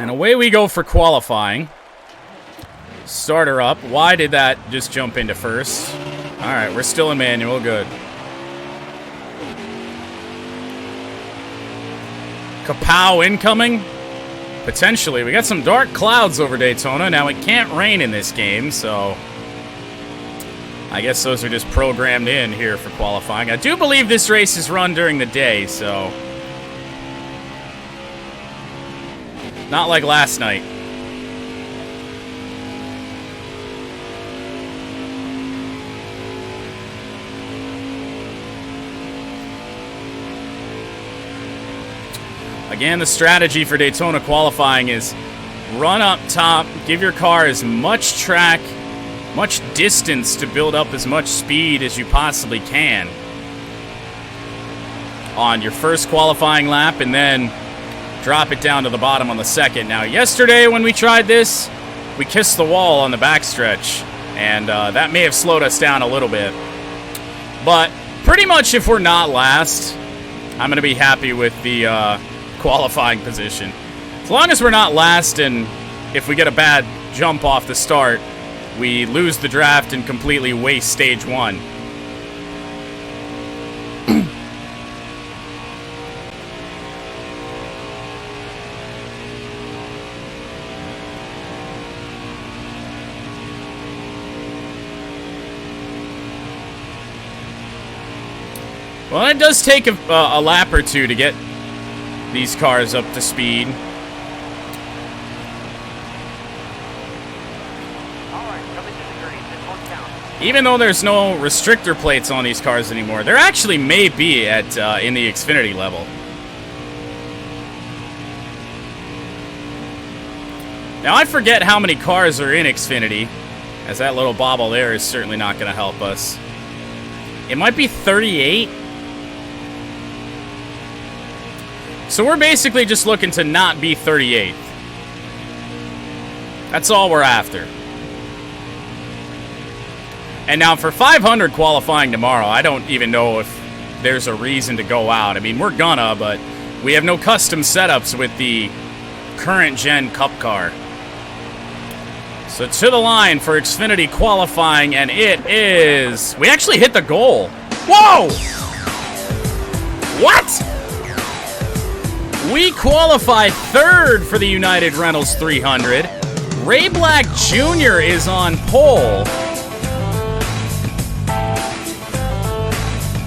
And away we go for qualifying. Starter up. Why did that just jump into first? All right, we're still in manual. Good. Kapow incoming? Potentially. We got some dark clouds over Daytona. Now, it can't rain in this game, so I guess those are just programmed in here for qualifying. I do believe this race is run during the day, so not like last night. Again, the strategy for Daytona qualifying is run up top, give your car as much track, much distance to build up as much speed as you possibly can on your first qualifying lap, and then drop it down to the bottom on the second. Now, yesterday when we tried this, we kissed the wall on the backstretch, and that may have slowed us down a little bit. But pretty much if we're not last, I'm going to be happy with the qualifying position. As long as we're not last, and if we get a bad jump off the start, we lose the draft and completely waste stage one. Well, it does take a lap or two to get these cars up to speed. Even though there's no restrictor plates on these cars anymore, there actually may be at in the Xfinity level. Now, I forget how many cars are in Xfinity, as that little bobble there is certainly not going to help us. It might be 38. So we're basically just looking to not be 38th. That's all we're after. And now for 500 qualifying tomorrow, I don't even know if there's a reason to go out. I mean, we're gonna, but we have no custom setups with the current gen Cup car. So to the line for Xfinity qualifying, and it is... We actually hit the goal. Whoa! What? We qualified third for the United Rentals 300. Ray Black Jr. is on pole.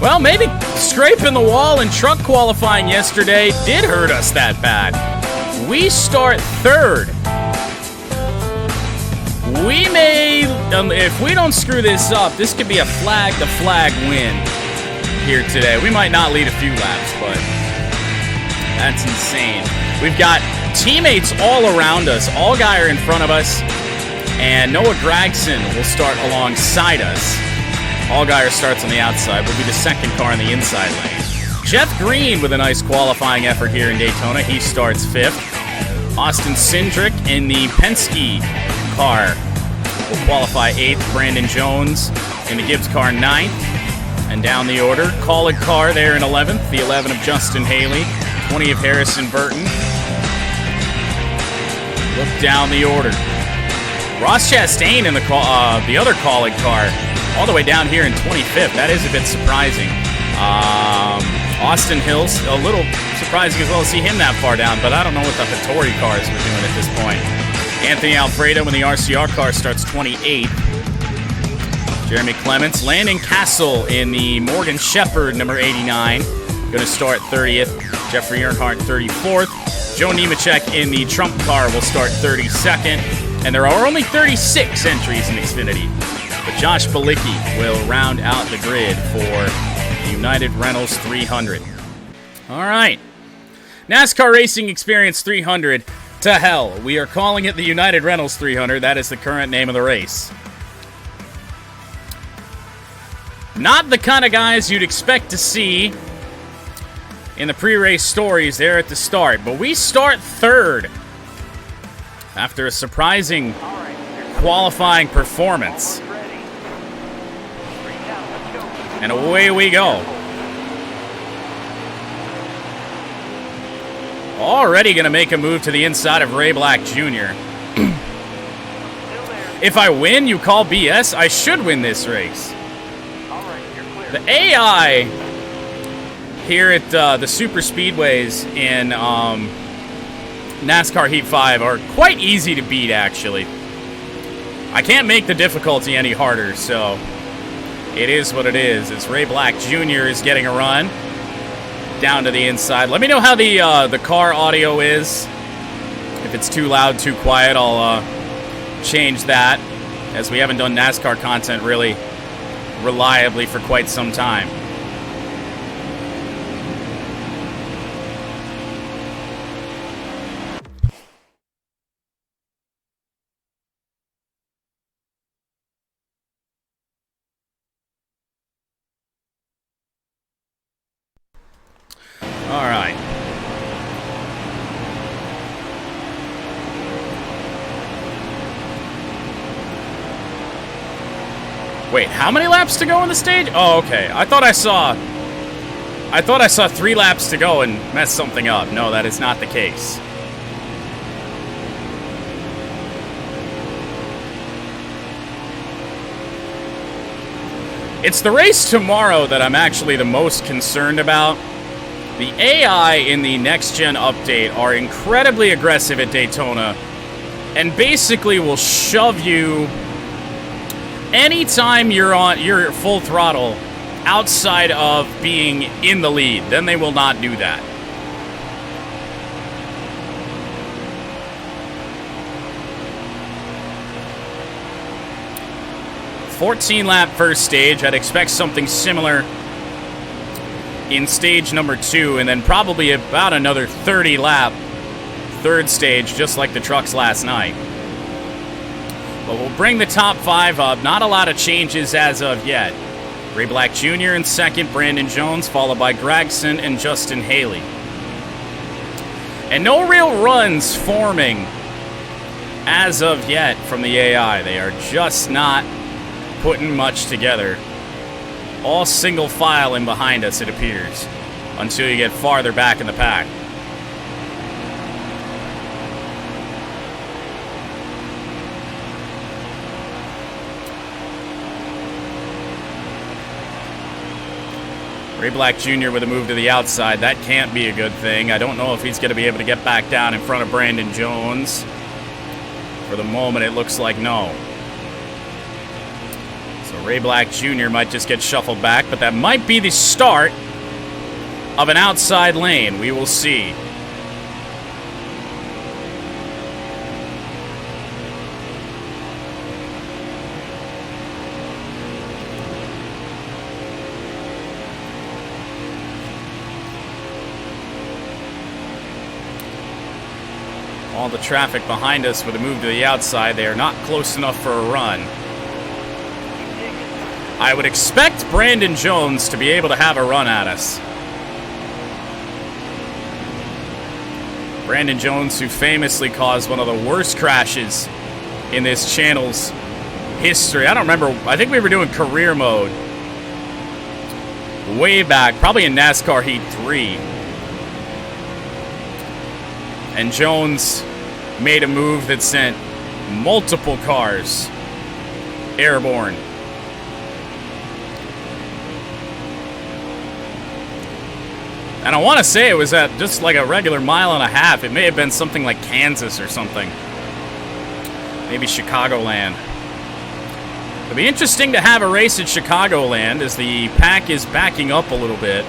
Well, maybe scraping the wall in truck qualifying yesterday did hurt us that bad. We start third. We may, if we don't screw this up, this could be a flag-to-flag win here today. We might not lead a few laps, but that's insane. We've got teammates all around us. Allgaier in front of us, and Noah Gragson will start alongside us. Allgaier starts on the outside. Will be the second car in the inside lane. Jeff Green with a nice qualifying effort here in Daytona. He starts fifth. Austin Cindric in the Penske car will qualify eighth. Brandon Jones in the Gibbs car ninth. And down the order, Colin Carr there in 11th. The 11 of Justin Haley. 20 of Harrison Burton. Look down the order. Ross Chastain in the other Colin car, all the way down here in 25th. That is a bit surprising. Austin Hills, a little surprising as well to see him that far down, but I don't know what the Hattori cars were doing at this point. Anthony Alfredo in the RCR car starts 28th. Jeremy Clements. Landon Castle in the Morgan Shepherd, number 89, going to start 30th. Jeffrey Earnhardt, 34th. Joe Nemechek in the Trump car will start 32nd. And there are only 36 entries in Xfinity. But Josh Bilicki will round out the grid for the United Rentals 300. All right. NASCAR Racing Experience 300. To hell. We are calling it the United Rentals 300. That is the current name of the race. Not the kind of guys you'd expect to see in the pre-race stories there at the start. But we start third after a surprising qualifying performance. And away we go. Already going to make a move to the inside of Ray Black Jr. If I win, you call BS? I should win this race. The AI here at the Super Speedways in NASCAR Heat 5 are quite easy to beat, actually. I can't make the difficulty any harder, so it is what it is. As Ray Black Jr. is getting a run down to the inside. Let me know how the car audio is. If it's too loud, too quiet, I'll change that, as we haven't done NASCAR content really reliably for quite some time. All right. Wait, how many laps to go on the stage? Oh, okay. I thought I saw 3 laps to go and messed something up. No, that is not the case. It's the race tomorrow that I'm actually the most concerned about. The AI in the next-gen update are incredibly aggressive at Daytona and basically will shove you anytime you're full throttle outside of being in the lead. Then they will not do that. "14-lap first stage." I'd expect something similar in stage number 2, and then probably about another 30-lap third stage, just like the trucks last night. But we'll bring the top 5 up. Not a lot of changes as of yet. Ray Black Jr. in second, Brandon Jones, followed by Gregson and Justin Haley. And no real runs forming as of yet from the AI. They are just not putting much together. All single file in behind us, it appears, until you get farther back in the pack. Ray Black Jr. with a move to the outside. That can't be a good thing. I don't know if he's going to be able to get back down in front of Brandon Jones. For the moment, it looks like no. Ray Black Jr. might just get shuffled back, but that might be the start of an outside lane. We will see. All the traffic behind us with a move to the outside. They are not close enough for a run. I would expect Brandon Jones to be able to have a run at us. Brandon Jones, who famously caused one of the worst crashes in this channel's history. I don't remember. I think we were doing career mode way back, probably in NASCAR Heat 3. And Jones made a move that sent multiple cars airborne. And I want to say it was at just like a regular mile and a half. It may have been something like Kansas or something. Maybe Chicagoland. It'll be interesting to have a race at Chicagoland as the pack is backing up a little bit.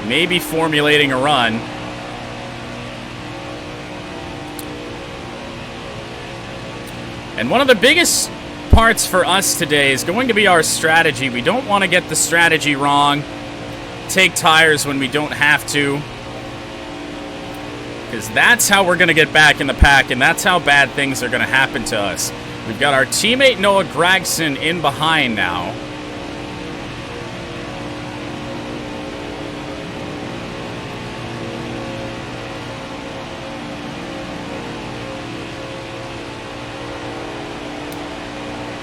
Maybe formulating a run. And one of the biggest parts for us today is going to be our strategy. We don't want to get the strategy wrong. Take tires when we don't have to, because that's how we're going to get back in the pack, and that's how bad things are going to happen to us. We've got our teammate Noah Gragson in behind now.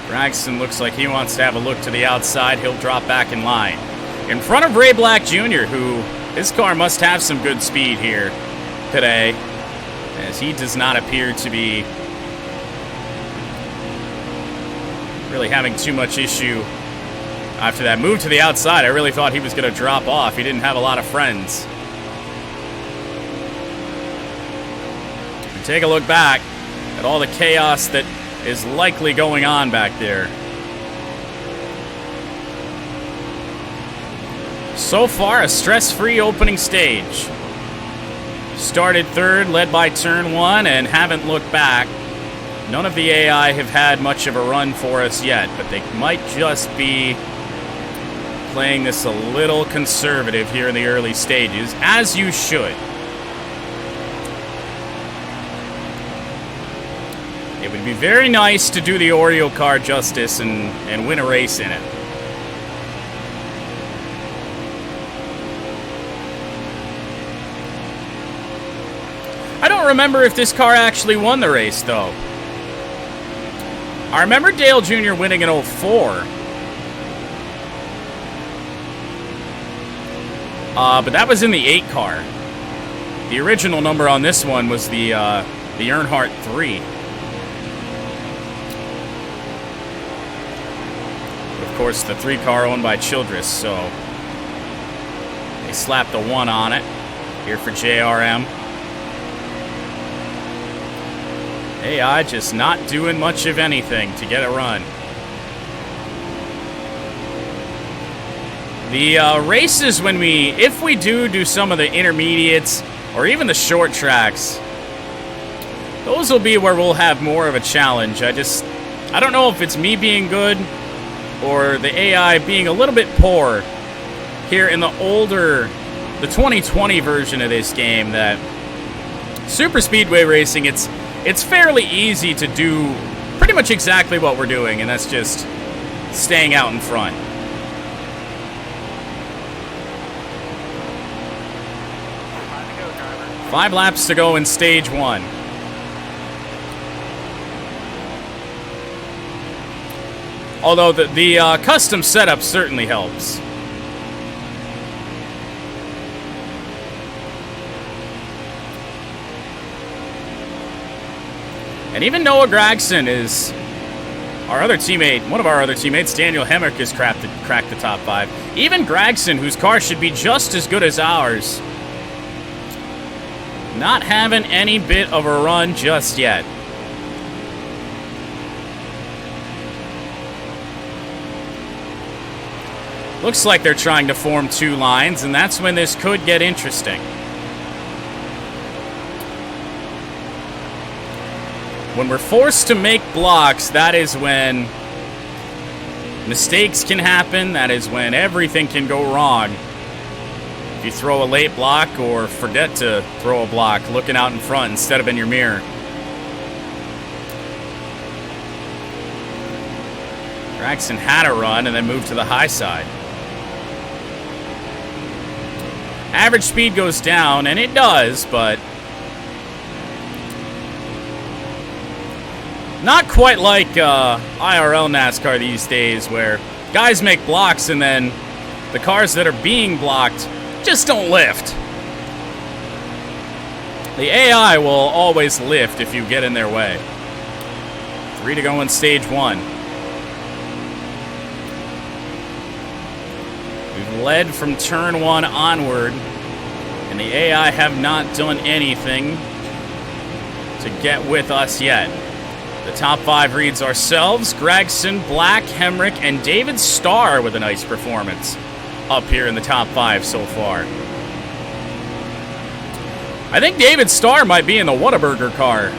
Gragson looks like he wants to have a look to the outside. He'll drop back in line. In front of Ray Black Jr., who, his car must have some good speed here. today, as he does not appear to be really having too much issue after that move to the outside. I really thought he was going to drop off. He didn't have a lot of friends. And take a look back at all the chaos that is likely going on back there. So far, a stress-free opening stage. Started third, led by turn one, and haven't looked back. None of the AI have had much of a run for us yet, but they might just be playing this a little conservative here in the early stages, as you should. It would be very nice to do the Oreo car justice and win a race in it. I don't remember if this car actually won the race, though. I remember Dale Jr. winning in 04. But that was in the 8 car. The original number on this one was the Earnhardt 3. Of course, the 3 car owned by Childress, so they slapped the 1 on it here for JRM. AI just not doing much of anything to get a run. The races, if we do some of the intermediates or even the short tracks, those will be where we'll have more of a challenge. I don't know if it's me being good or the AI being a little bit poor here in the 2020 version of this game. That Super Speedway Racing, it's fairly easy to do pretty much exactly what we're doing, and that's just staying out in front. Five laps to go in stage 1. Although the custom setup certainly helps. And even Noah Gragson is our other teammate. One of our other teammates, Daniel Hemrick, has cracked the top 5. Even Gragson, whose car should be just as good as ours, not having any bit of a run just yet. Looks like they're trying to form 2 lines, and that's when this could get interesting. When we're forced to make blocks, that is when mistakes can happen. That is when everything can go wrong. If you throw a late block or forget to throw a block, looking out in front instead of in your mirror. Gragson had a run and then moved to the high side. Average speed goes down, and it does, but not quite like IRL NASCAR these days, where guys make blocks and then the cars that are being blocked just don't lift. The AI will always lift if you get in their way. 3 to go in stage 1. We've led from turn 1 onward, and the AI have not done anything to get with us yet. The top 5 reads ourselves, Gragson, Black, Hemrick, and David Starr with a nice performance up here in the top 5 so far. I think David Starr might be in the Whataburger car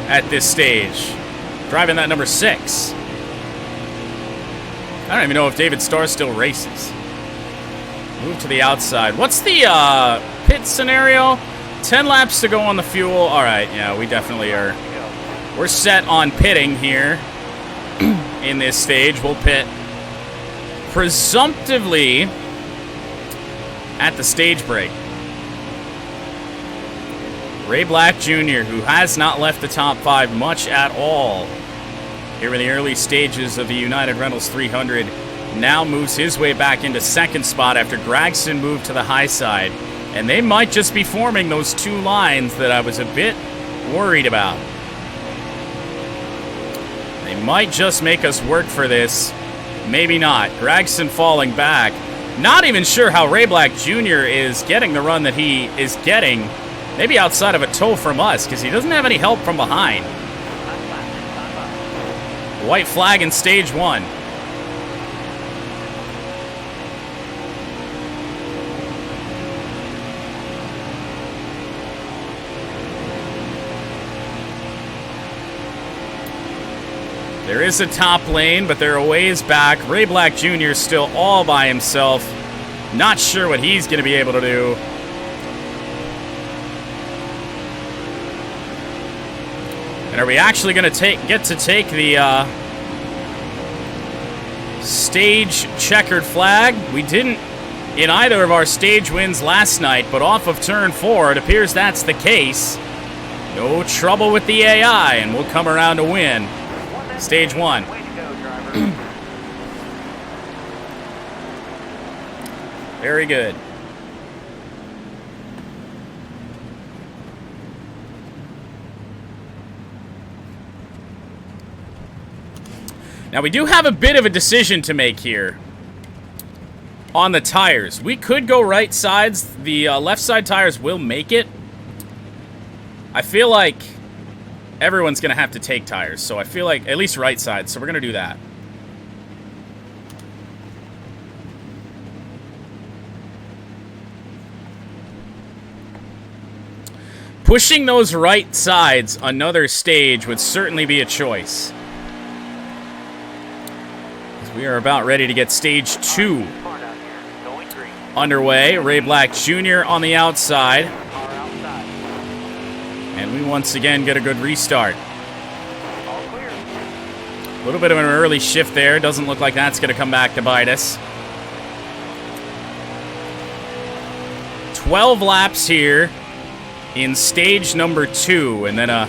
at this stage, driving that number 6. I don't even know if David Starr still races. Move to the outside. What's the pit scenario? 10 laps to go on the fuel. All right, yeah, we definitely are. We're set on pitting here in this stage. We'll pit presumptively at the stage break. Ray Black Jr., who has not left the top 5 much at all here in the early stages of the United Rentals 300, now moves his way back into second spot after Gragson moved to the high side. And they might just be forming those two lines that I was a bit worried about. They might just make us work for this. Maybe not. Gregson falling back. Not even sure how Ray Black Jr. is getting the run that he is getting. Maybe outside of a tow from us, because he doesn't have any help from behind. White flag in stage 1. There is a top lane, but they're a ways back. Ray Black Jr. still all by himself. Not sure what he's going to be able to do. And are we actually going to get to take the stage checkered flag? We didn't in either of our stage wins last night, but off of turn 4, it appears that's the case. No trouble with the AI, and we'll come around to win. Stage 1. Very good. Now, we do have a bit of a decision to make here on the tires. We could go right sides. The left side tires will make it. I feel like everyone's going to have to take tires, so I feel like at least right side, so we're going to do that. Pushing those right sides another stage would certainly be a choice. We are about ready to get stage 2 underway. Ray Black Jr. on the outside. And we once again get a good restart. A little bit of an early shift there. Doesn't look like that's going to come back to bite us. 12 laps here in stage number 2. And then a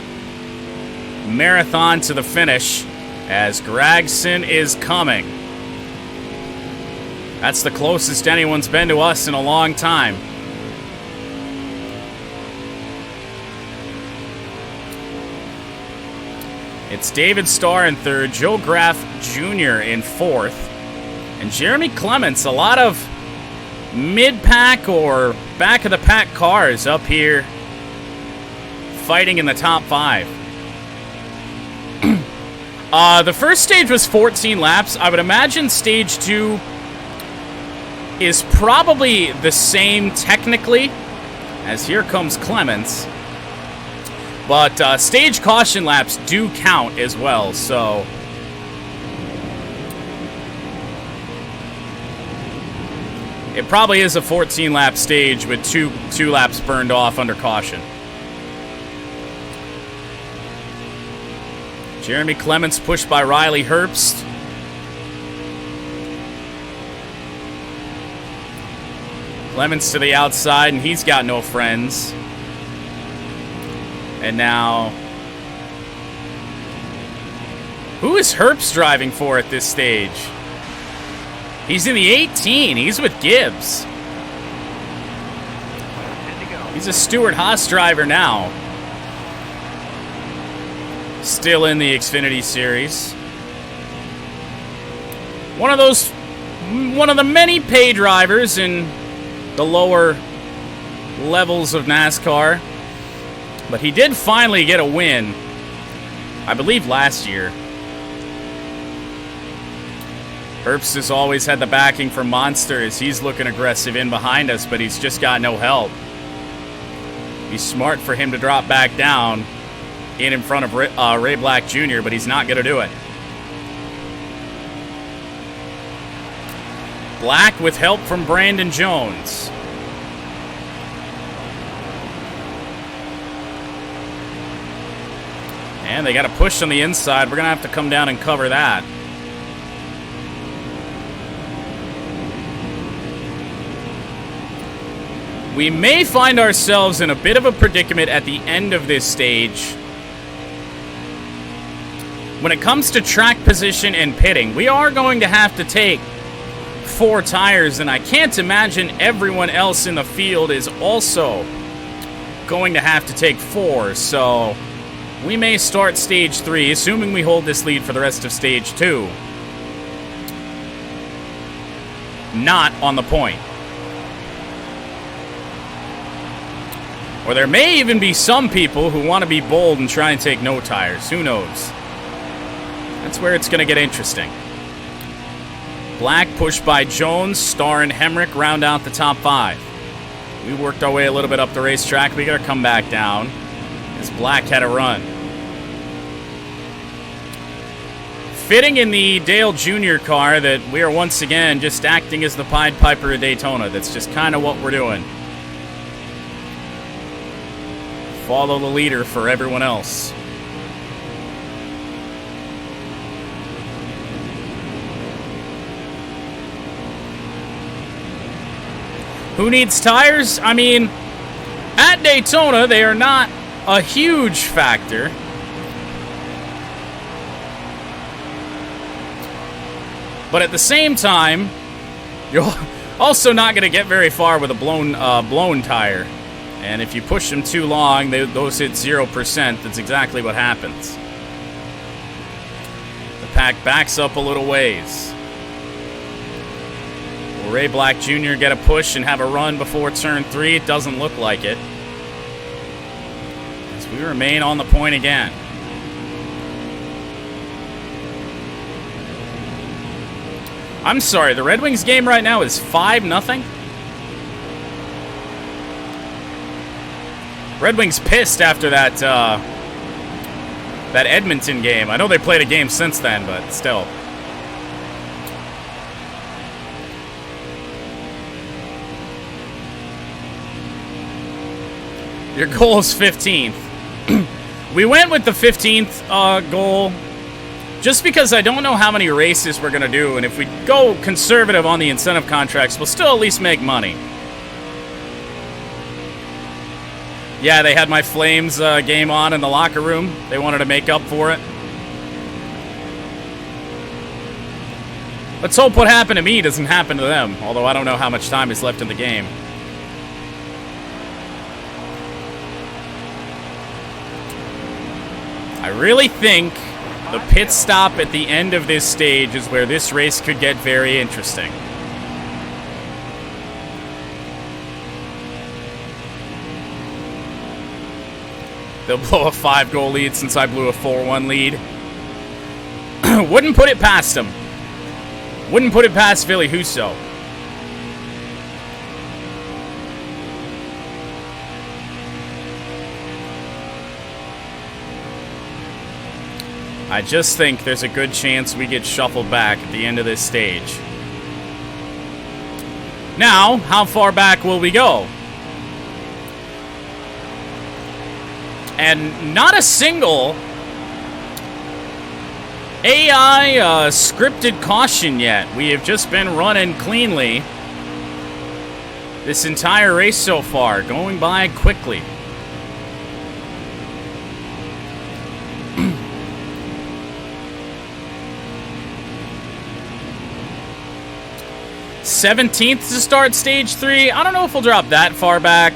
marathon to the finish as Gregson is coming. That's the closest anyone's been to us in a long time. It's David Starr in 3rd, Joe Graff Jr. in 4th, and Jeremy Clements. A lot of mid-pack or back-of-the-pack cars up here fighting in the top 5. The first stage was 14 laps. I would imagine stage 2 is probably the same technically, as here comes Clements. But stage caution laps do count as well, so it probably is a 14-lap stage with two laps burned off under caution. Jeremy Clements pushed by Riley Herbst. Clements to the outside, and he's got no friends. And now, who is Herbst driving for at this stage? He's in the 18. He's with Gibbs. He's a Stewart Haas driver now. Still in the Xfinity Series. One of the many pay drivers in the lower levels of NASCAR. But he did finally get a win, I believe last year. Herbst has always had the backing from Monster as he's looking aggressive in behind us, but he's just got no help. Be smart for him to drop back down in front of Ray Black Jr., but he's not going to do it. Black with help from Brandon Jones. And they got a push on the inside. We're going to have to come down and cover that. We may find ourselves in a bit of a predicament at the end of this stage. When it comes to track position and pitting, we are going to have to take 4 tires, and I can't imagine everyone else in the field is also going to have to take 4, so we may start stage 3, assuming we hold this lead for the rest of stage 2. Not on the point. Or there may even be some people who want to be bold and try and take no tires. Who knows? That's where it's going to get interesting. Black pushed by Jones, Starr and Hemrick round out the top 5. We worked our way a little bit up the racetrack. We got to come back down as Black had a run. Fitting in the Dale Jr. car that we are once again just acting as the Pied Piper of Daytona. That's just kind of what we're doing. Follow the leader for everyone else. Who needs tires? I mean, at Daytona, they are not a huge factor. But at the same time, you're also not going to get very far with a blown tire. And if you push them too long, those hit 0%. That's exactly what happens. The pack backs up a little ways. Will Ray Black Jr. get a push and have a run before turn 3? It doesn't look like it. As we remain on the point again. I'm sorry, the Red Wings game right now is 5-0. Red Wings pissed after that that Edmonton game. I know they played a game since then, but still. Your goal is 15th. We went with the 15th goal just because I don't know how many races we're going to do, and if we go conservative on the incentive contracts, we'll still at least make money. Yeah, they had my Flames game on in the locker room. They wanted to make up for it. Let's hope what happened to me doesn't happen to them, although I don't know how much time is left in the game. I really think the pit stop at the end of this stage is where this race could get very interesting. They'll blow a 5-goal lead since I blew a 4-1 lead. Wouldn't put it past them. Wouldn't put it past Philly Husso. I just think there's a good chance we get shuffled back at the end of this stage. Now, how far back will we go? And not a single AI scripted caution yet. We have just been running cleanly this entire race so far, going by quickly. $17th to start stage 3. I don't know if we'll drop that far back.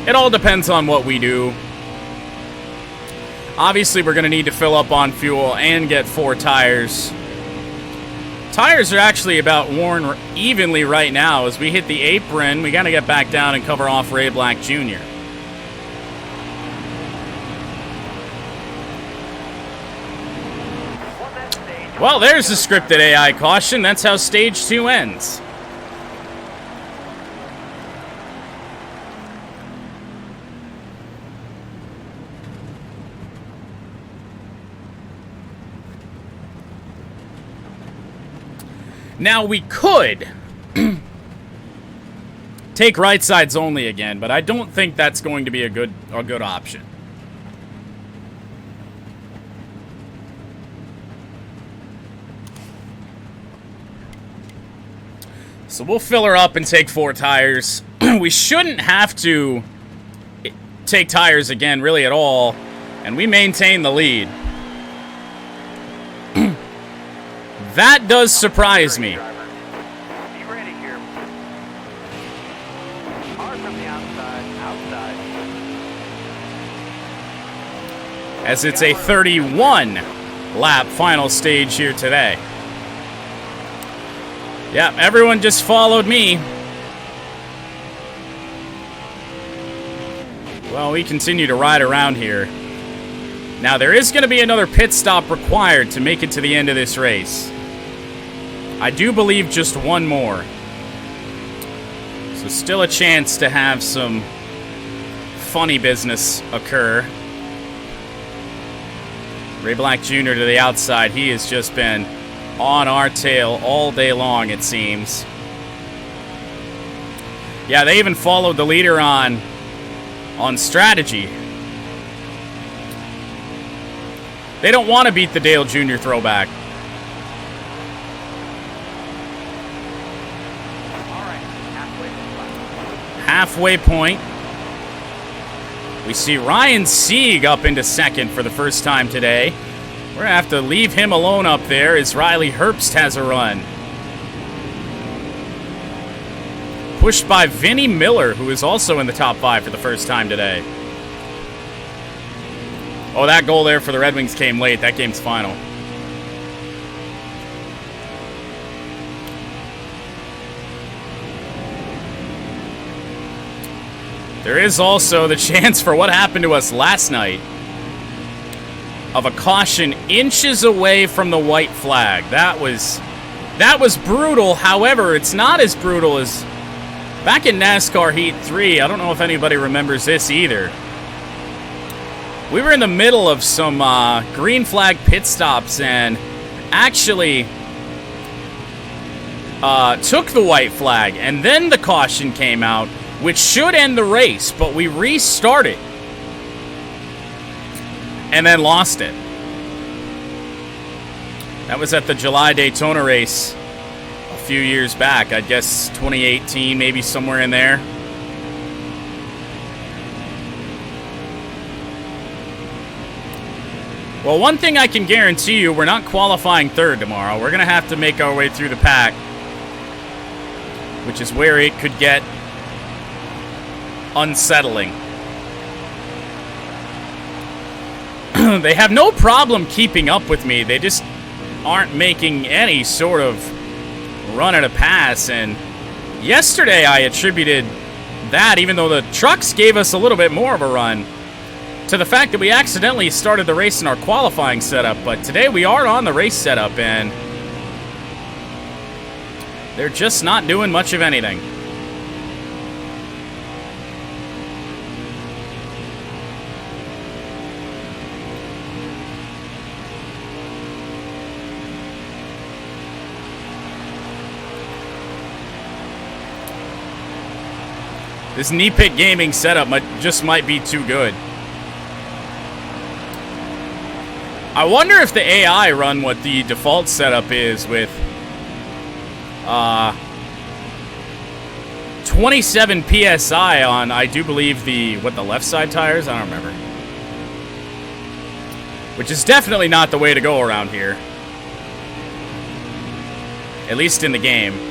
It all depends on what we do. Obviously, we're going to need to fill up on fuel and get 4 tires. Tires are actually about worn evenly right now. As we hit the apron, we got to get back down and cover off Ray Black Jr. Well, there's the scripted AI caution. That's how stage 2 ends. Now, we could take right sides only again, but I don't think that's going to be a good option. So we'll fill her up and take 4 tires. We shouldn't have to take tires again, really, at all, and we maintain the lead. That does surprise me. from the outside. As it's a 31 lap final stage here today. Yeah, everyone just followed me. Well, we continue to ride around here. Now, there is going to be another pit stop required to make it to the end of this race. I do believe just one more. So still a chance to have some funny business occur. Ray Black Jr. to the outside. He has just been on our tail all day long, it seems. Yeah, they even followed the leader on strategy. They don't want to beat the Dale Jr. throwback. Halfway point. We see Ryan Sieg up into second for the first time today. We're going to have to leave him alone up there as Riley Herbst has a run. Pushed by Vinnie Miller, who is also in the top 5 for the first time today. Oh, that goal there for the Red Wings came late. That game's final. There is also the chance for what happened to us last night of a caution inches away from the white flag. That was brutal. However, it's not as brutal as back in NASCAR Heat 3. I don't know if anybody remembers this either. We were in the middle of some green flag pit stops and actually took the white flag, and then the caution came out, which should end the race, but we restarted and then lost it. That was at the July Daytona race a few years back. I guess 2018, maybe somewhere in there. Well, one thing I can guarantee you, we're not qualifying third tomorrow. We're going to have to make our way through the pack, which is where it could get unsettling. They have no problem keeping up with me. They just aren't making any sort of run at a pass. And yesterday I attributed that, even though the trucks gave us a little bit more of a run, to the fact that we accidentally started the race in our qualifying setup. But today we are on the race setup, and they're just not doing much of anything. This knee pit gaming setup might be too good. I wonder if the AI run what the default setup is with 27 PSI on, I do believe, the left side tires? I don't remember. Which is definitely not the way to go around here. At least in the game.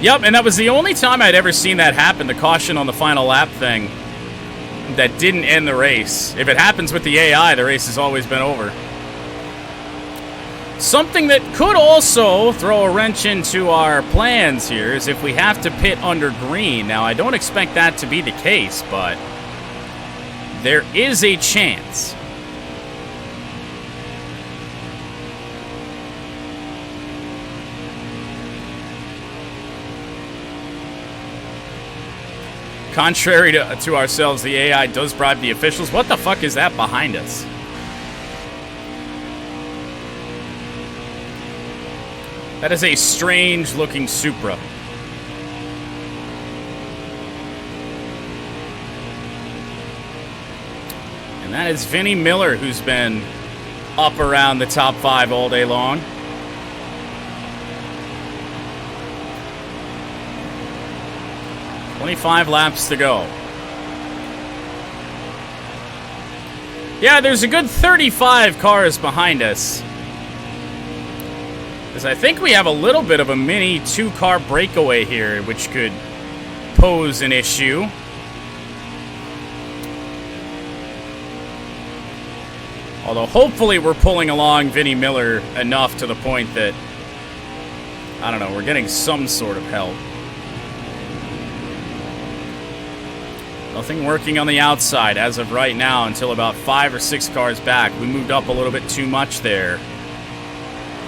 Yep, and that was the only time I'd ever seen that happen, the caution on the final lap thing, that didn't end the race. If it happens with the AI, the race has always been over. Something that could also throw a wrench into our plans here is if we have to pit under green. Now, I don't expect that to be the case, but there is a chance. Contrary to ourselves, the AI does bribe the officials. What the fuck is that behind us? That is a strange-looking Supra. And that is Vinnie Miller, who's been up around the top 5 all day long. $25 laps to go. Yeah, there's a good 35 cars behind us. Because I think we have a little bit of a mini 2-car breakaway here, which could pose an issue. Although hopefully we're pulling along Vinnie Miller enough to the point that, I don't know, we're getting some sort of help. Nothing working on the outside as of right now until about 5 or 6 cars back. We moved up a little bit too much there.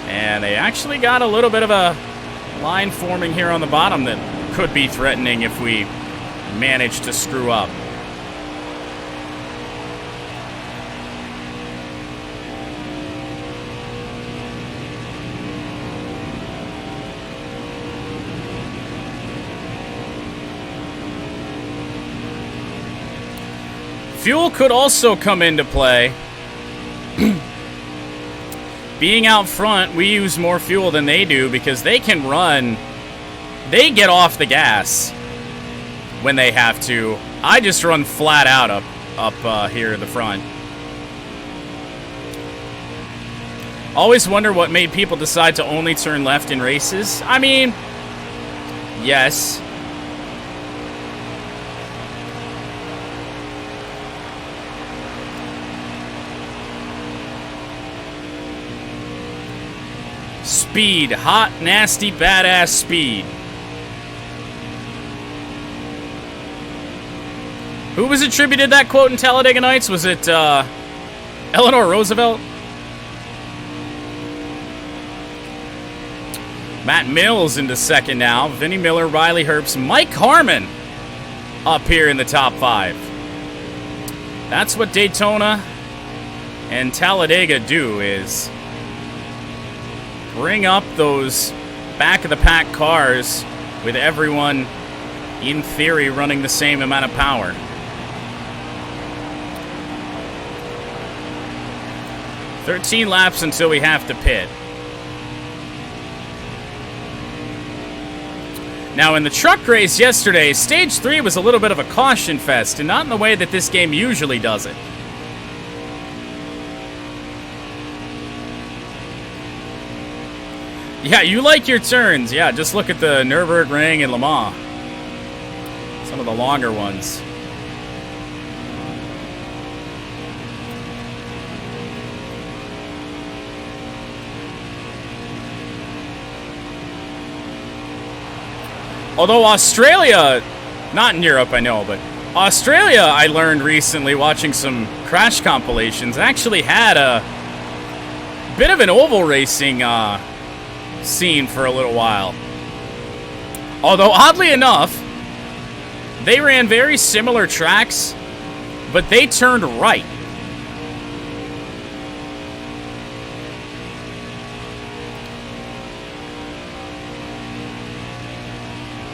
And they actually got a little bit of a line forming here on the bottom that could be threatening if we manage to screw up. Fuel could also come into play. Being out front, we use more fuel than they do because they can run. They get off the gas when they have to. I just run flat out up here in the front. Always wonder what made people decide to only turn left in races. I mean, yes. Speed. Hot, nasty, badass speed. Who was attributed that quote in Talladega Nights? Was it Eleanor Roosevelt? Matt Mills into second now. Vinnie Miller, Riley Herbst, Mike Harmon up here in the top 5. That's what Daytona and Talladega do, is bring up those back-of-the-pack cars with everyone, in theory, running the same amount of power. "13 laps until we have to pit." Now, in the truck race yesterday, Stage 3 was a little bit of a caution fest, and not in the way that this game usually does it. Yeah, you like your turns. Yeah, just look at the Nürburgring and Le Mans. Some of the longer ones. Although Australia, not in Europe, I know, but Australia, I learned recently watching some crash compilations, actually had a bit of an oval racing scene for a little while. Although, oddly enough, they ran very similar tracks, but they turned right.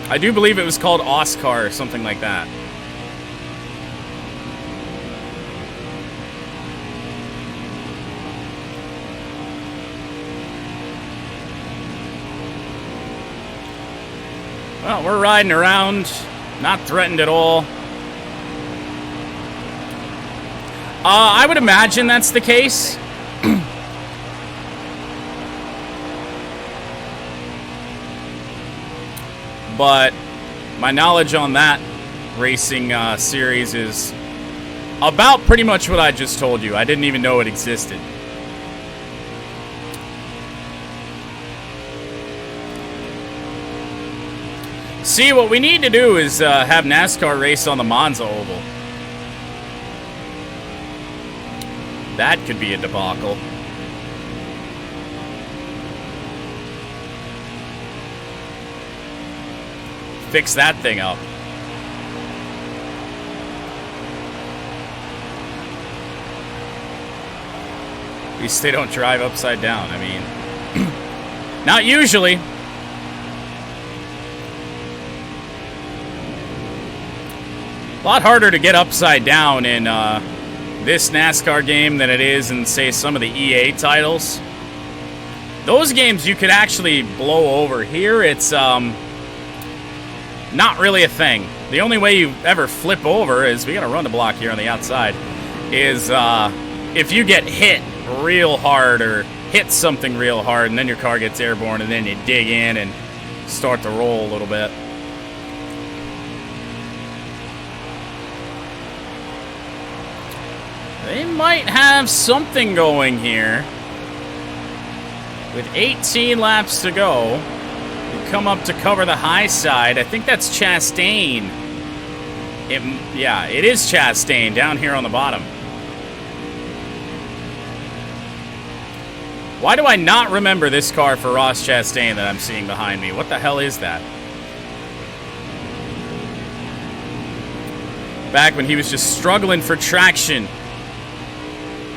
I do believe it was called Oscar or something like that. Well, we're riding around, not threatened at all. I would imagine that's the case. But my knowledge on that racing series is about pretty much what I just told you. I didn't even know it existed. See, what we need to do is have NASCAR race on the Monza Oval. That could be a debacle. Fix that thing up. At least they don't drive upside down. I mean, not usually. A lot harder to get upside down in this NASCAR game than it is in, say, some of the EA titles. Those games you could actually blow over. Here, it's not really a thing. The only way you ever flip over is, we gotta run the block here on the outside, is if you get hit real hard or hit something real hard, and then your car gets airborne, and then you dig in and start to roll a little bit. They might have something going here. With 18 laps to go, we come up to cover the high side. I think that's Chastain. Yeah, it is Chastain down here on the bottom. Why do I not remember this car for Ross Chastain that I'm seeing behind me? What the hell is that? Back when he was just struggling for traction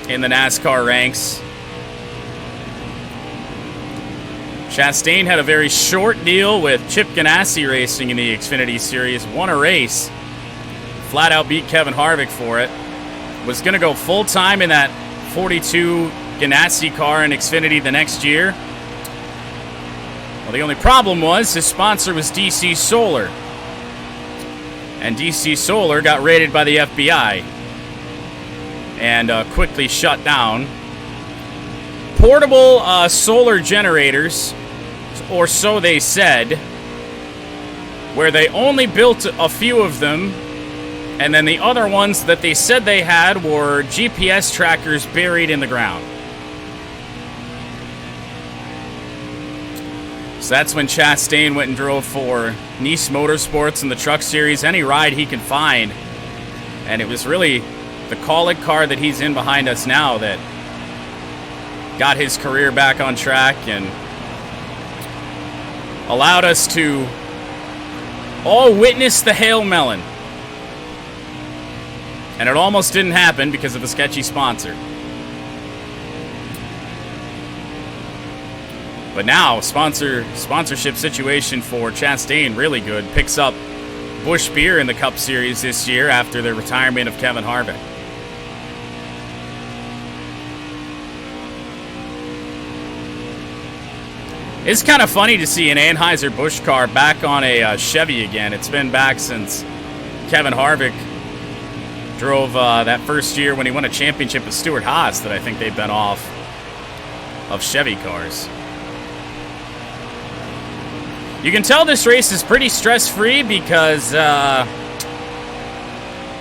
in the NASCAR ranks. Chastain had a very short deal with Chip Ganassi Racing in the Xfinity Series. Won a race. Flat out beat Kevin Harvick for it. Was going to go full-time in that 42 Ganassi car in Xfinity the next year. Well, the only problem was his sponsor was DC Solar. And DC Solar got raided by the FBI. And quickly shut down. Portable solar generators, or so they said, where they only built a few of them, and then the other ones that they said they had were GPS trackers buried in the ground. So that's when Chastain went and drove for Nice Motorsports in the Truck Series, any ride he could find. And it was really the Kaulig car that he's in behind us now that got his career back on track and allowed us to all witness the Hail Melon. And it almost didn't happen because of a sketchy sponsor. But now, sponsorship situation for Chastain really good. Picks up Busch Beer in the Cup Series this year after the retirement of Kevin Harvick. It's kind of funny to see an Anheuser-Busch car back on a Chevy again. It's been back since Kevin Harvick drove that first year when he won a championship with Stuart Haas that I think they've been off of Chevy cars. You can tell this race is pretty stress-free because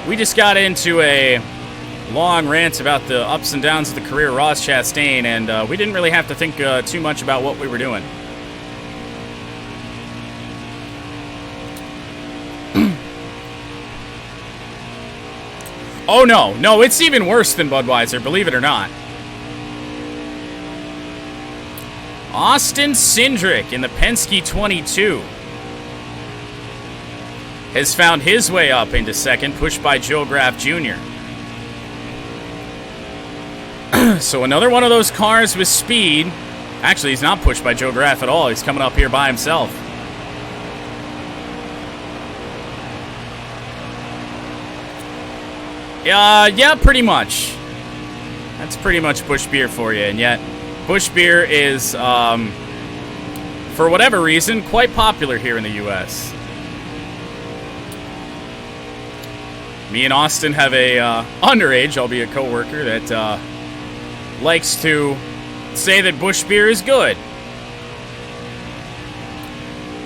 we just got into a long rant about the ups and downs of the career of Ross Chastain, and we didn't really have to think too much about what we were doing. Oh, no, it's even worse than Budweiser, believe it or not. Austin Cindric in the Penske 22 has found his way up into second, pushed by Joe Graf Jr. So another one of those cars with speed. Actually, he's not pushed by Joe Graf at all. He's coming up here by himself. Yeah, pretty much. That's pretty much Busch Beer for you. And yet, Busch Beer is, for whatever reason, quite popular here in the U.S. Me and Austin have a underage, albeit coworker, that likes to say that Busch Beer is good.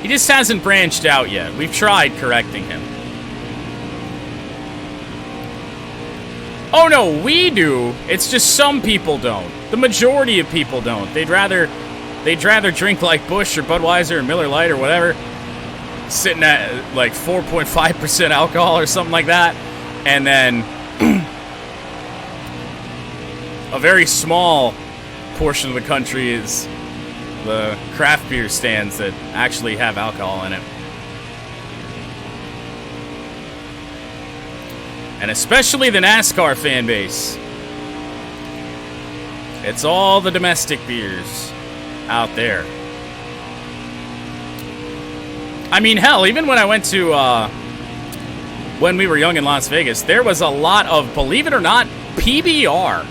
He just hasn't branched out yet. We've tried correcting him. Oh no, we do. It's just some people don't. The majority of people don't. They'd rather drink like Busch or Budweiser or Miller Lite or whatever, sitting at like 4.5% alcohol or something like that, and then a very small portion of the country is the craft beer stands that actually have alcohol in it. And especially the NASCAR fan base. It's all the domestic beers out there. I mean, hell, even when I went to, when we were young in Las Vegas, there was a lot of, believe it or not, PBR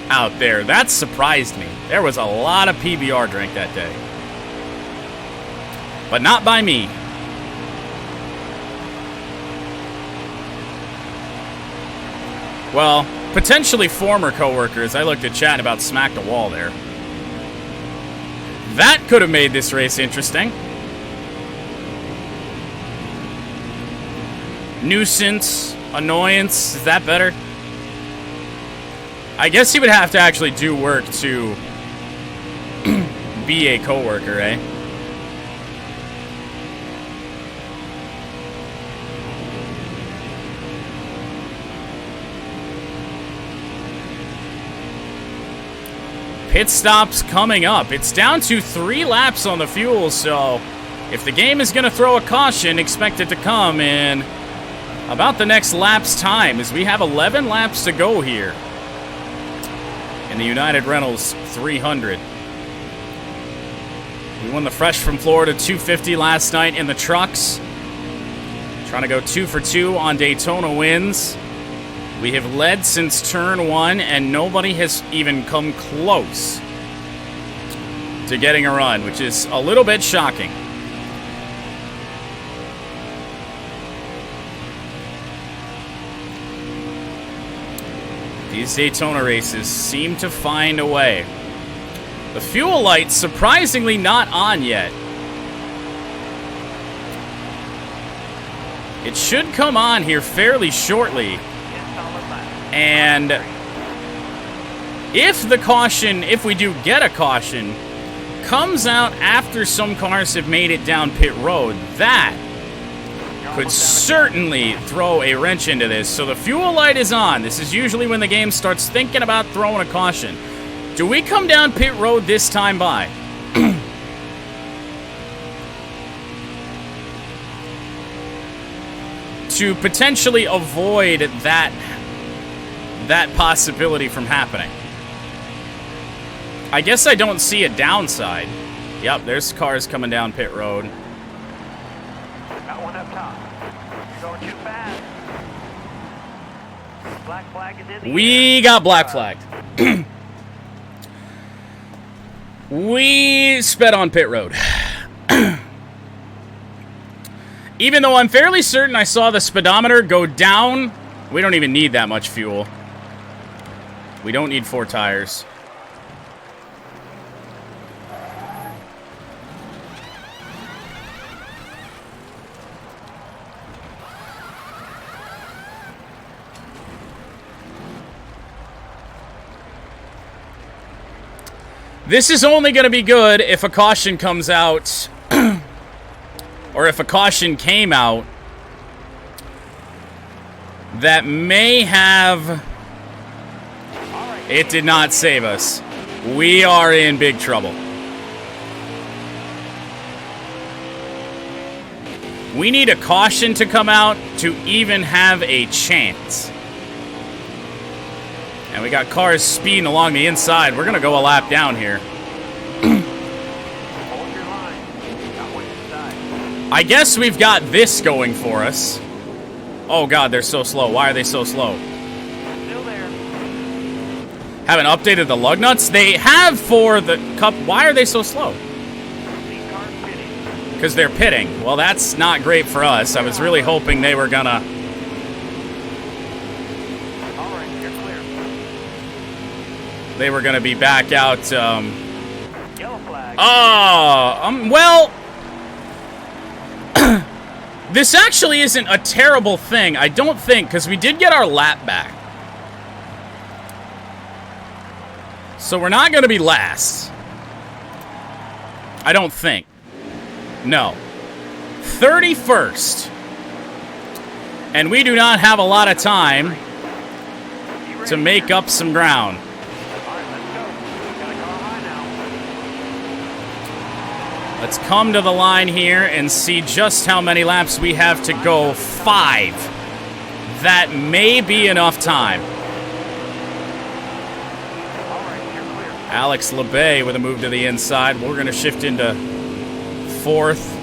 out there. That surprised me. There was a lot of PBR drank that day. But not by me. Well, potentially former coworkers. I looked at chat about smack the wall there. That could have made this race interesting. Nuisance, annoyance, is that better? I guess he would have to actually do work to be a coworker, eh? Pit stops coming up. It's down to 3 laps on the fuel, so if the game is going to throw a caution, expect it to come in about the next lap's time, as we have 11 laps to go here in the United Rentals 300. We won the Fresh from Florida 250 last night in the trucks. Trying to go 2 for 2 on Daytona wins. We have led since turn 1, and nobody has even come close to getting a run, which is a little bit shocking. These Daytona races seem to find a way. The fuel light, surprisingly, not on yet. It should come on here fairly shortly. And if the caution, if we do get a caution, comes out after some cars have made it down pit road, that could certainly throw a wrench into this. So the fuel light is on. This is usually when the game starts thinking about throwing a caution. Do we come down pit road this time by? To potentially avoid that possibility from happening. I guess I don't see a downside. Yep, there's cars coming down pit road. Got one up top. You're going too fast. Black flag is in the We got black flagged. We sped on pit road. Even though I'm fairly certain I saw the speedometer go down, we don't even need that much fuel. We don't need 4 tires. This is only going to be good if a caution comes out, or if a caution came out that may have... It did not save us. We are in big trouble. We need a caution to come out to even have a chance. And we got cars speeding along the inside. We're going to go a lap down here. I guess we've got this going for us. Oh, God, they're so slow. Why are they so slow? Still there. Haven't updated the lug nuts? They have for the Cup. Why are they so slow? These cars pitting. Because they're pitting. Well, that's not great for us. I was really hoping they were going to... All right, you're clear. They were going to be back out. Yellow flag. Well... This actually isn't a terrible thing, I don't think, because we did get our lap back. So we're not going to be last. I don't think. No. 31st. And we do not have a lot of time to make up some ground. All right, let's go. Got a car high now. Let's come to the line here and see just how many laps we have to go. 5. That may be enough time. All right, you're clear. Alex LeBay with a move to the inside. We're going to shift into 4th.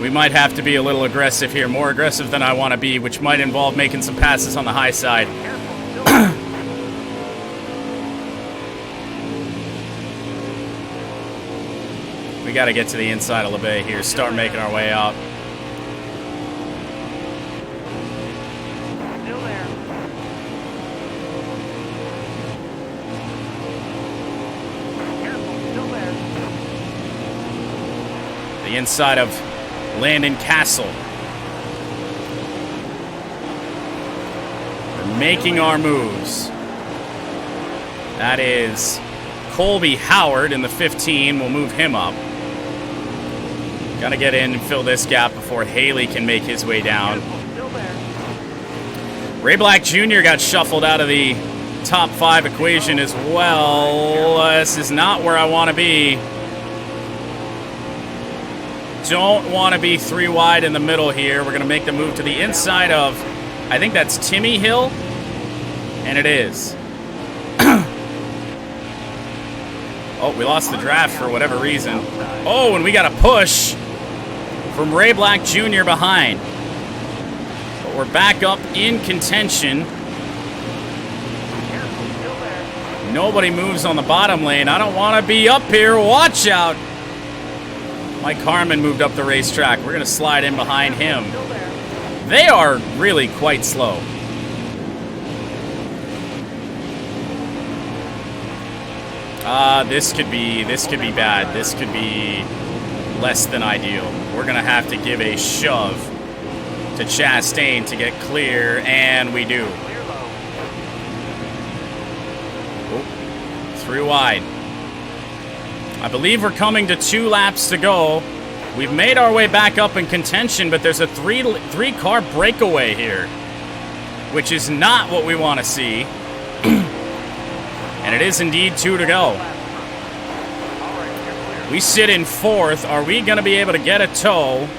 We might have to be a little aggressive here. More aggressive than I want to be, which might involve making some passes on the high side. Careful. Still We got to get to the inside of LeBay here. Start making our way out. Still there. The inside of Landon Castle. We're making our moves. That is Colby Howard in the 15. We'll move him up. Got to get in and fill this gap before Haley can make his way down. Ray Black Jr. got shuffled out of the top 5 equation as well. This is not where I want to be. Don't want to be 3 wide in the middle here. We're going to make the move to the inside of, I think that's Timmy Hill. And it is. Oh, we lost the draft for whatever reason. Oh, and we got a push from Ray Black Jr. behind. But we're back up in contention. Nobody moves on the bottom lane. I don't want to be up here. Watch out. Mike Harmon moved up the racetrack. We're going to slide in behind him. They are really quite slow. This could be bad. This could be less than ideal. We're going to have to give a shove to Chastain to get clear, and we do. Oh, 3 wide. I believe we're coming to 2 laps to go. We've made our way back up in contention, but there's a 3-car breakaway here, which is not what we want to see. And it is indeed 2 to go. We sit in 4th. Are we going to be able to get a tow?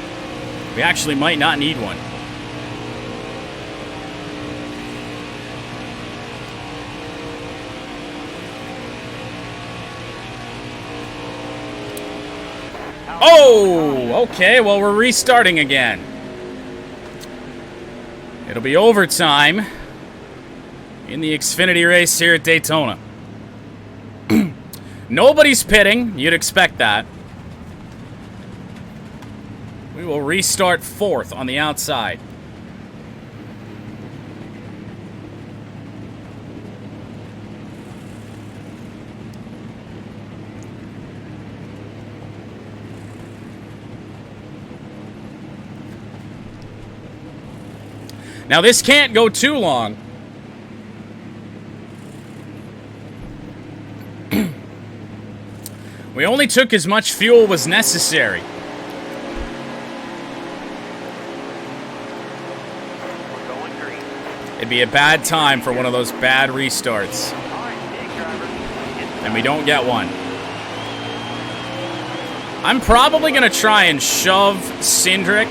We actually might not need one. Oh, okay. Well, we're restarting again. It'll be overtime in the Xfinity race here at Daytona. Nobody's pitting. You'd expect that. We will restart 4th on the outside. Now, this can't go too long. We only took as much fuel was necessary. It'd be a bad time for one of those bad restarts. And we don't get one. I'm probably going to try and shove Cindric.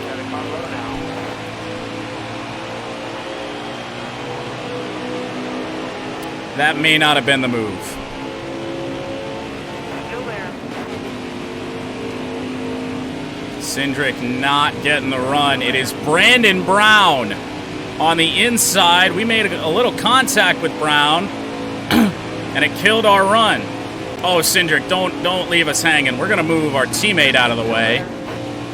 That may not have been the move. Cindric not getting the run. It is Brandon Brown on the inside. We made a little contact with Brown, and it killed our run. Oh, Cindric, don't leave us hanging. We're going to move our teammate out of the way.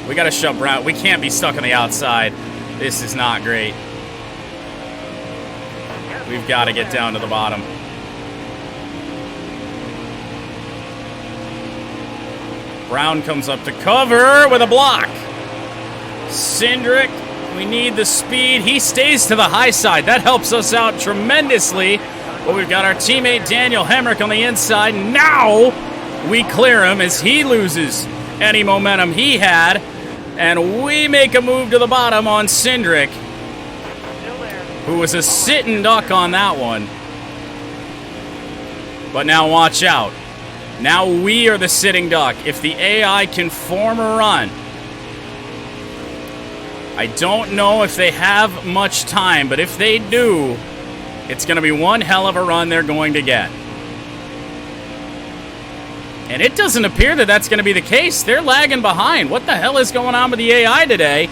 We got to shove Brown. We can't be stuck on the outside. This is not great. We've got to get down to the bottom. Brown comes up to cover with a block. Cindric, we need the speed. He stays to the high side. That helps us out tremendously. But we've got our teammate Daniel Hemrick on the inside. Now we clear him as he loses any momentum he had. And we make a move to the bottom on Cindric, who was a sitting duck on that one. But now watch out. Now we are the sitting duck. If the AI can form a run, I don't know if they have much time, but if they do, it's going to be one hell of a run they're going to get. And it doesn't appear that that's going to be the case. They're lagging behind. What the hell is going on with the AI today?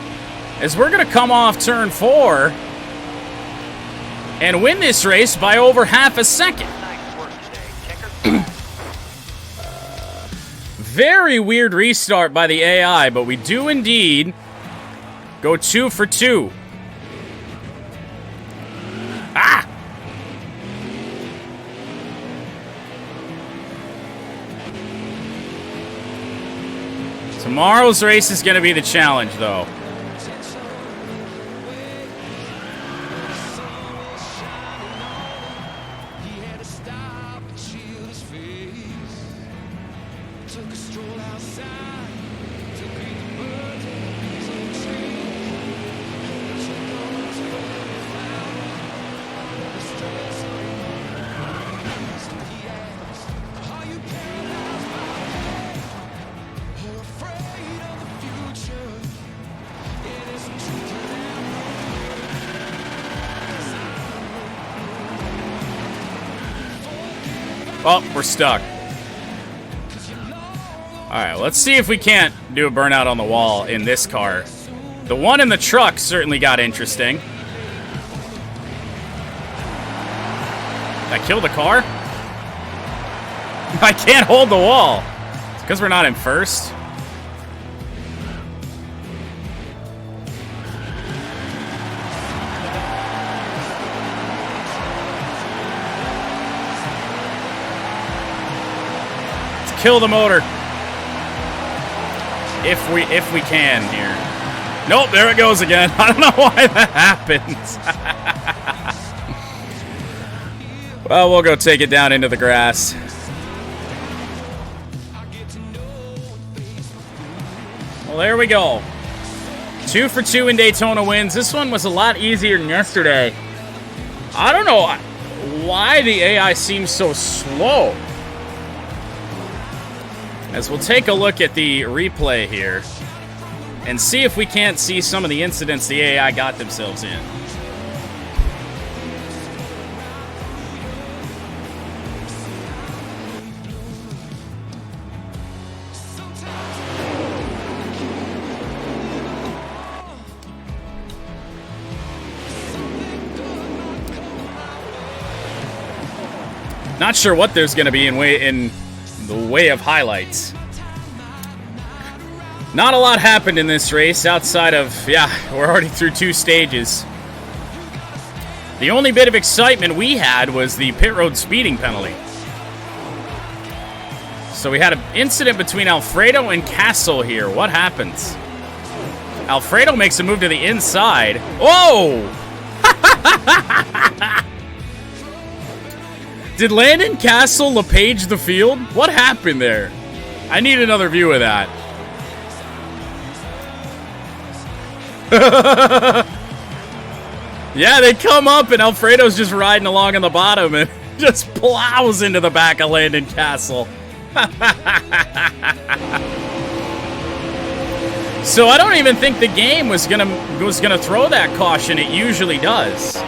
As we're going to come off turn 4 and win this race by over half a second. Very weird restart by the AI, but we do indeed go 2 for 2. Ah! Tomorrow's race is going to be the challenge, though. Oh, we're stuck. Alright, let's see if we can't do a burnout on the wall in this car. The one in the truck certainly got interesting. Did I kill the car? I can't hold the wall. It's because we're not in first. Kill the motor. If we can here. Nope, there it goes again. I don't know why that happens. Well, we'll go take it down into the grass. Well, there we go. 2 for 2 in Daytona wins. This one was a lot easier than yesterday. I don't know why the AI seems so slow. As we'll take a look at the replay here and see if we can't see some of the incidents the AI got themselves in. Not sure what there's going to be in the way of highlights. Not a lot happened in this race outside of, yeah, we're already through 2 stages. The only bit of excitement we had was the pit road speeding penalty. So we had an incident between Alfredo and Castle here. What happens? Alfredo makes a move to the inside. Whoa! Did Landon Castle LePage the field? What happened there? I need another view of that. Yeah, they come up and Alfredo's just riding along on the bottom and just plows into the back of Landon Castle. So I don't even think the game was gonna throw that caution. It usually does.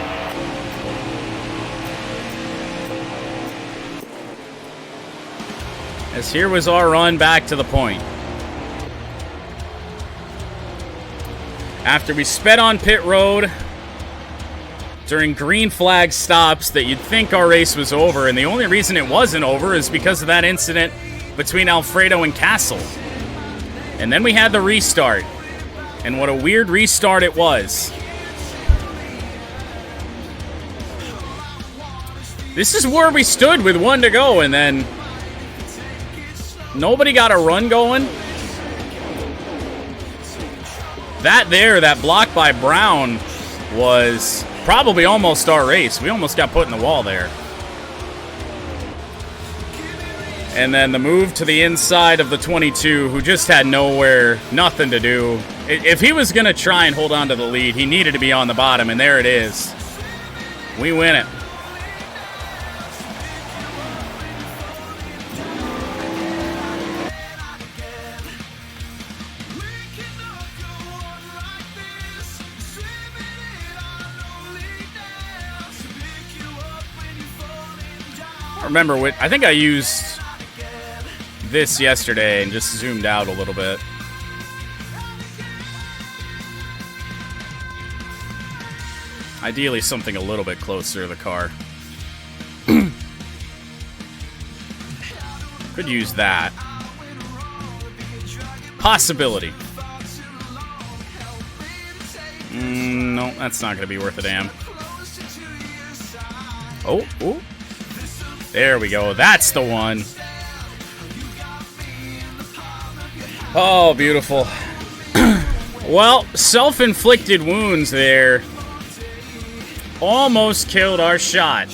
As here was our run back to the point. After we sped on pit road during green flag stops that you'd think our race was over, and the only reason it wasn't over is because of that incident between Alfredo and Castle. And then we had the restart. And what a weird restart it was. This is where we stood with 1 to go, and then nobody got a run going. That block by Brown was probably almost our race. We almost got put in the wall there. And then the move to the inside of the 22, who just had nothing to do. If he was going to try and hold on to the lead, he needed to be on the bottom, and there it is. We win it. Remember, I think I used this yesterday and just zoomed out a little bit. Ideally, something a little bit closer to the car. Could use that. Possibility. No, that's not going to be worth a damn. Oh. There we go. That's the one. Oh, beautiful. Well, self-inflicted wounds there almost killed our shot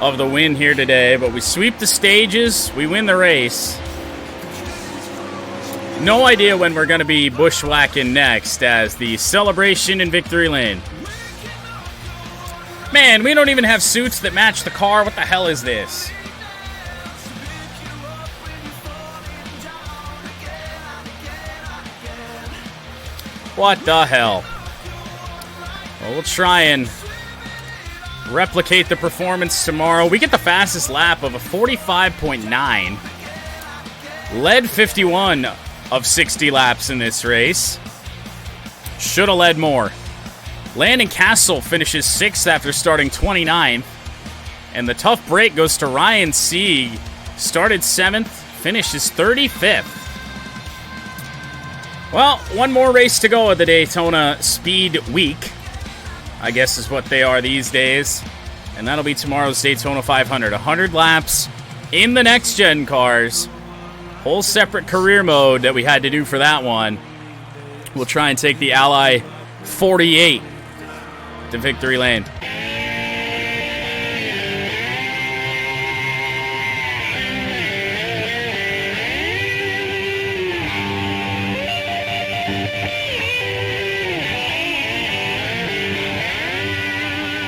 of the win here today, but we sweep the stages, we win the race. No idea when we're going to be bushwhacking next as the celebration in Victory Lane. Man, we don't even have suits that match the car. What the hell is this? What the hell? Well, we'll try and replicate the performance tomorrow. We get the fastest lap of a 45.9. Led 51 of 60 laps in this race. Should have led more. Landon Castle finishes 6th after starting 29th. And the tough break goes to Ryan Sieg. Started 7th, finishes 35th. Well, one more race to go at the Daytona Speed Week, I guess is what they are these days. And that'll be tomorrow's Daytona 500. 100 laps in the next-gen cars. Whole separate career mode that we had to do for that one. We'll try and take the Ally 48 to Victory Lane.